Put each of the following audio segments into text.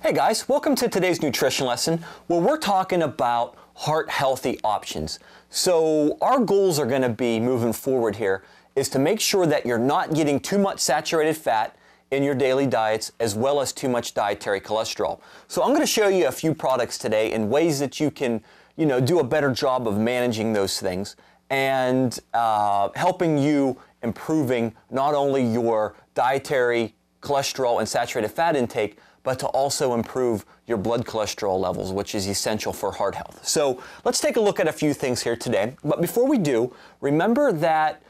Hey guys, welcome to today's nutrition lesson where we're talking about heart healthy options. So our goals are going to be moving forward here is to make sure that you're not getting too much saturated fat in your daily diets as well as too much dietary cholesterol. So I'm going to show you a few products today and ways that you can, do a better job of managing those things and helping you improving not only your dietary cholesterol and saturated fat intake, but to also improve your blood cholesterol levels, which is essential for heart health. So let's take a look at a few things here today. But before we do, remember that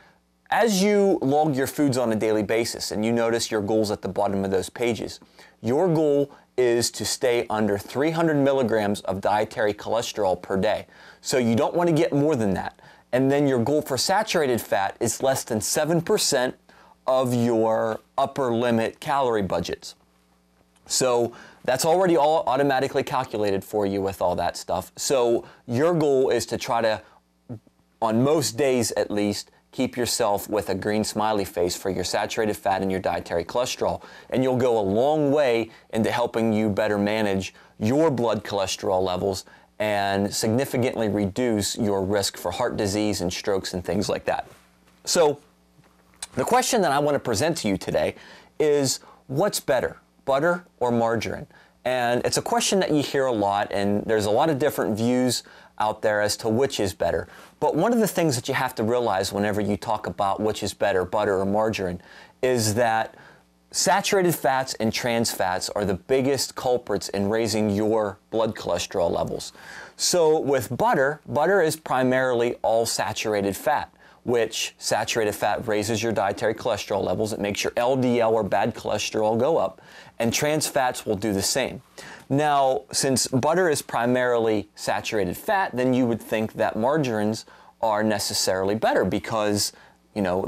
as you log your foods on a daily basis and you notice your goals at the bottom of those pages, your goal is to stay under 300 milligrams of dietary cholesterol per day. So you don't want to get more than that. And then your goal for saturated fat is less than 7% of your upper limit calorie budgets. So that's already all automatically calculated for you with all that stuff. So your goal is to try to, on most days at least, keep yourself with a green smiley face for your saturated fat and your dietary cholesterol. And you'll go a long way into helping you better manage your blood cholesterol levels and significantly reduce your risk for heart disease and strokes and things like that. So the question that I want to present to you today is, what's better, butter or margarine? And it's a question that you hear a lot, and there's a lot of different views out there as to which is better. But one of the things that you have to realize whenever you talk about which is better, butter or margarine, is that saturated fats and trans fats are the biggest culprits in raising your blood cholesterol levels. So with butter, butter is primarily all saturated fat, which saturated fat raises your dietary cholesterol levels. It makes your LDL or bad cholesterol go up, and trans fats will do the same. Now, since butter is primarily saturated fat, then you would think that margarines are necessarily better because,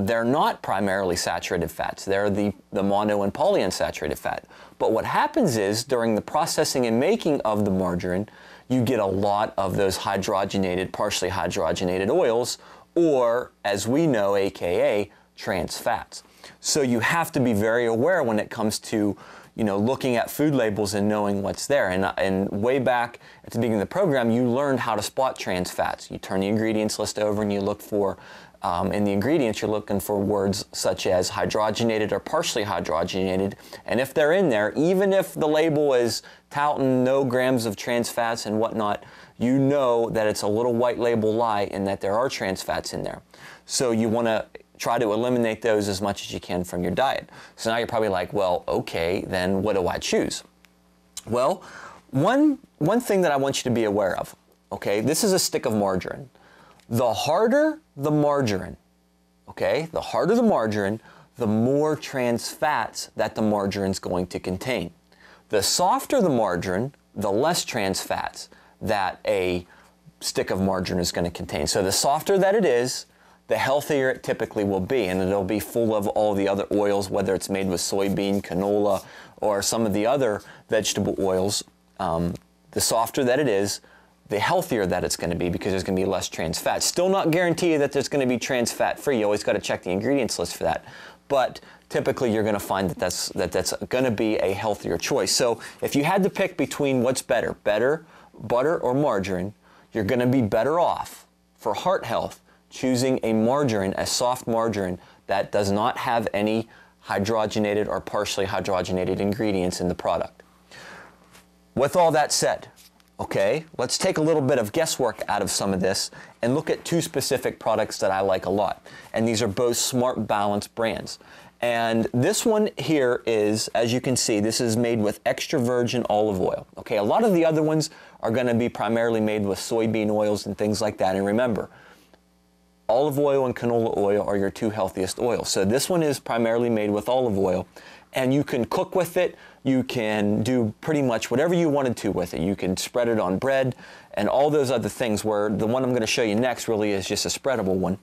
they're not primarily saturated fats. They're the mono and polyunsaturated fat. But what happens is, during the processing and making of the margarine, you get a lot of those hydrogenated, partially hydrogenated oils, or, as we know, aka trans fats. So you have to be very aware when it comes to, looking at food labels and knowing what's there. And way back at the beginning of the program, you learned how to spot trans fats. You turn the ingredients list over and you look for, in the ingredients, you're looking for words such as hydrogenated or partially hydrogenated. And if they're in there, even if the label is touting no grams of trans fats and whatnot, you know that it's a little white label lie and that there are trans fats in there. So you want to try to eliminate those as much as you can from your diet. So now you're probably like, well, okay, then what do I choose? Well, one thing that I want you to be aware of, okay, this is a stick of margarine. The harder the margarine, okay, the harder the margarine, the more trans fats that the margarine's going to contain. The softer the margarine, the less trans fats that a stick of margarine is going to contain. So the softer that it is, the healthier it typically will be, and it'll be full of all the other oils, whether it's made with soybean, canola, or some of the other vegetable oils. The softer that it is, the healthier that it's going to be because there's going to be less trans fat. Still not guarantee that there's going to be trans fat free. You always got to check the ingredients list for that. But typically you're going to find that that's going to be a healthier choice. So if you had to pick between what's better, butter or margarine, you're going to be better off for heart health choosing a margarine, a soft margarine that does not have any hydrogenated or partially hydrogenated ingredients in the product. With all that said, okay, let's take a little bit of guesswork out of some of this and look at two specific products that I like a lot. And these are both Smart Balance brands. And this one here is, as you can see, this is made with extra virgin olive oil. Okay, a lot of the other ones are going to be primarily made with soybean oils and things like that. And remember, olive oil and canola oil are your two healthiest oils. So this one is primarily made with olive oil, and you can cook with it. You can do pretty much whatever you wanted to with it. You can spread it on bread and all those other things, where the one I'm going to show you next really is just a spreadable one.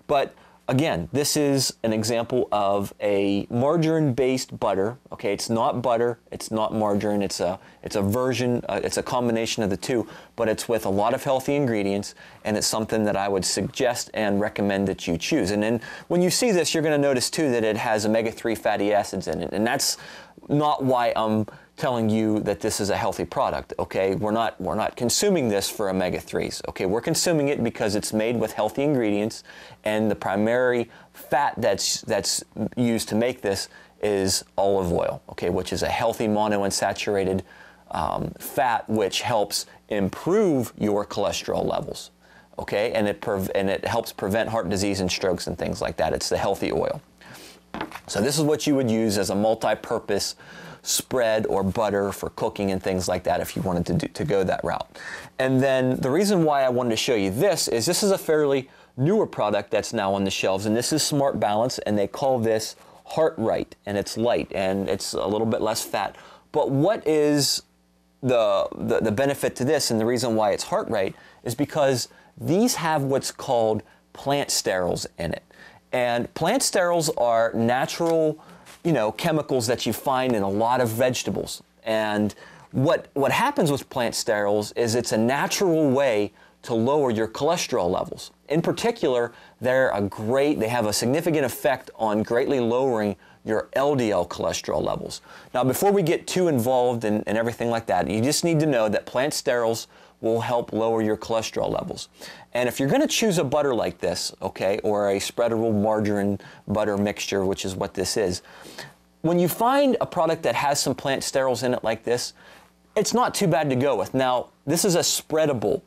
But again, this is an example of a margarine-based butter. Okay, it's not butter, it's not margarine, it's a version, it's a combination of the two, but it's with a lot of healthy ingredients, and it's something that I would suggest and recommend that you choose. And then when you see this, you're going to notice too that it has omega-3 fatty acids in it, and that's not why I'm telling you that this is a healthy product, okay? We're not consuming this for omega-3s, okay? We're consuming it because it's made with healthy ingredients, and the primary fat that's used to make this is olive oil, okay, which is a healthy monounsaturated fat, which helps improve your cholesterol levels, okay? And it helps prevent heart disease and strokes and things like that. It's the healthy oil. So this is what you would use as a multi-purpose spread or butter for cooking and things like that if you wanted to go that route. And then the reason why I wanted to show you this is a fairly newer product that's now on the shelves, and this is Smart Balance, and they call this Heart Right, and it's light and it's a little bit less fat. But what is the benefit to this, and the reason why it's Heart Right, is because these have what's called plant sterols in it. And plant sterols are natural, chemicals that you find in a lot of vegetables. And what happens with plant sterols is it's a natural way to lower your cholesterol levels. In particular, they have a significant effect on greatly lowering your LDL cholesterol levels. Now, before we get too involved in everything like that, you just need to know that plant sterols will help lower your cholesterol levels. And if you're going to choose a butter like this, okay, or a spreadable margarine butter mixture, which is what this is, when you find a product that has some plant sterols in it like this, it's not too bad to go with. Now, this is a spreadable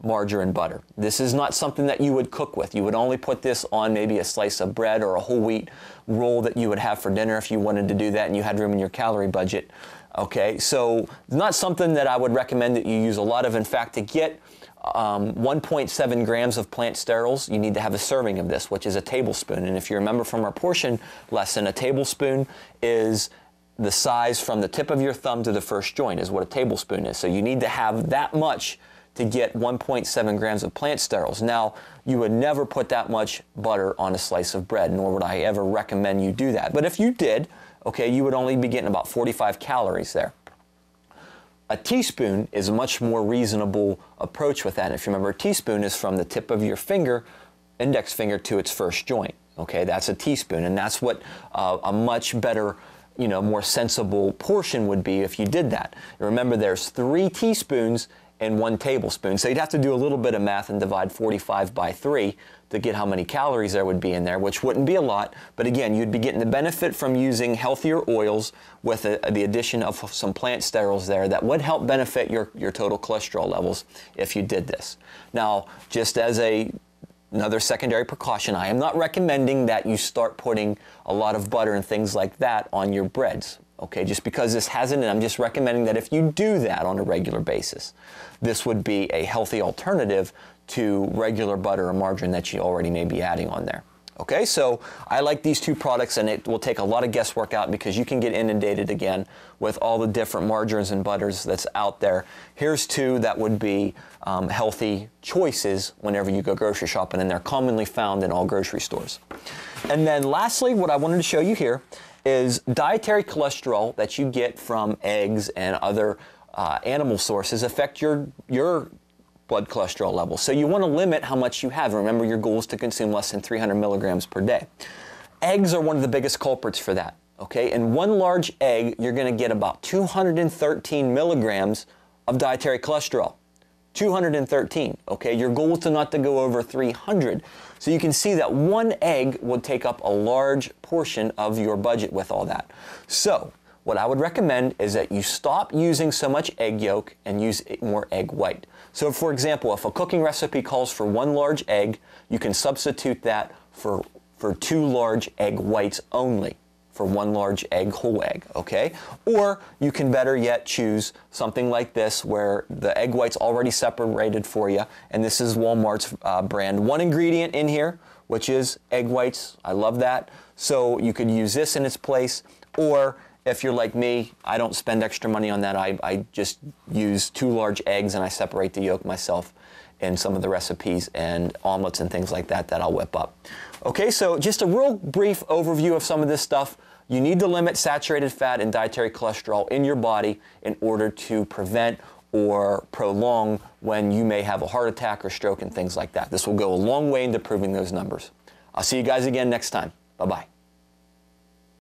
margarine butter. This is not something that you would cook with. You would only put this on maybe a slice of bread or a whole wheat roll that you would have for dinner if you wanted to do that and you had room in your calorie budget. Okay, so not something that I would recommend that you use a lot of. In fact, to get 1.7 grams of plant sterols, you need to have a serving of this, which is a tablespoon. And if you remember from our portion lesson, a tablespoon is the size from the tip of your thumb to the first joint is what a tablespoon is. So you need to have that much to get 1.7 grams of plant sterols. Now, you would never put that much butter on a slice of bread, nor would I ever recommend you do that. But if you did, okay, you would only be getting about 45 calories there. A teaspoon is a much more reasonable approach with that. And if you remember, a teaspoon is from the tip of your finger, index finger, to its first joint. Okay, that's a teaspoon, and that's what a much better, more sensible portion would be if you did that. And remember, there's 3 teaspoons in 1 tablespoon. So you'd have to do a little bit of math and divide 45 by 3 to get how many calories there would be in there, which wouldn't be a lot. But again, you'd be getting the benefit from using healthier oils with the addition of some plant sterols there that would help benefit your total cholesterol levels if you did this. Now, just as another secondary precaution, I am not recommending that you start putting a lot of butter and things like that on your breads. Okay, just because this hasn't, and I'm just recommending that if you do that on a regular basis, this would be a healthy alternative to regular butter or margarine that you already may be adding on there. Okay, so I like these 2 products, and it will take a lot of guesswork out because you can get inundated again with all the different margarines and butters that's out there. Here's 2 that would be healthy choices whenever you go grocery shopping, and they're commonly found in all grocery stores. And then lastly, what I wanted to show you here is dietary cholesterol that you get from eggs and other animal sources affect your blood cholesterol levels. So you want to limit how much you have. Remember, your goal is to consume less than 300 milligrams per day. Eggs are one of the biggest culprits for that. Okay, in 1 large egg, you're going to get about 213 milligrams of dietary cholesterol. 213, okay? Your goal is not to go over 300. So you can see that 1 egg would take up a large portion of your budget with all that. So what I would recommend is that you stop using so much egg yolk and use more egg white. So for example, if a cooking recipe calls for 1 large egg, you can substitute that for 2 large egg whites only. For 1 large egg, whole egg, okay? Or you can better yet choose something like this where the egg white's already separated for you, and this is Walmart's brand. 1 ingredient in here, which is egg whites. I love that. So you could use this in its place, or if you're like me, I don't spend extra money on that. I just use 2 large eggs and I separate the yolk myself in some of the recipes and omelets and things like that I'll whip up. Okay, so just a real brief overview of some of this stuff. You need to limit saturated fat and dietary cholesterol in your body in order to prevent or prolong when you may have a heart attack or stroke and things like that. This will go a long way into improving those numbers. I'll see you guys again next time. Bye-bye.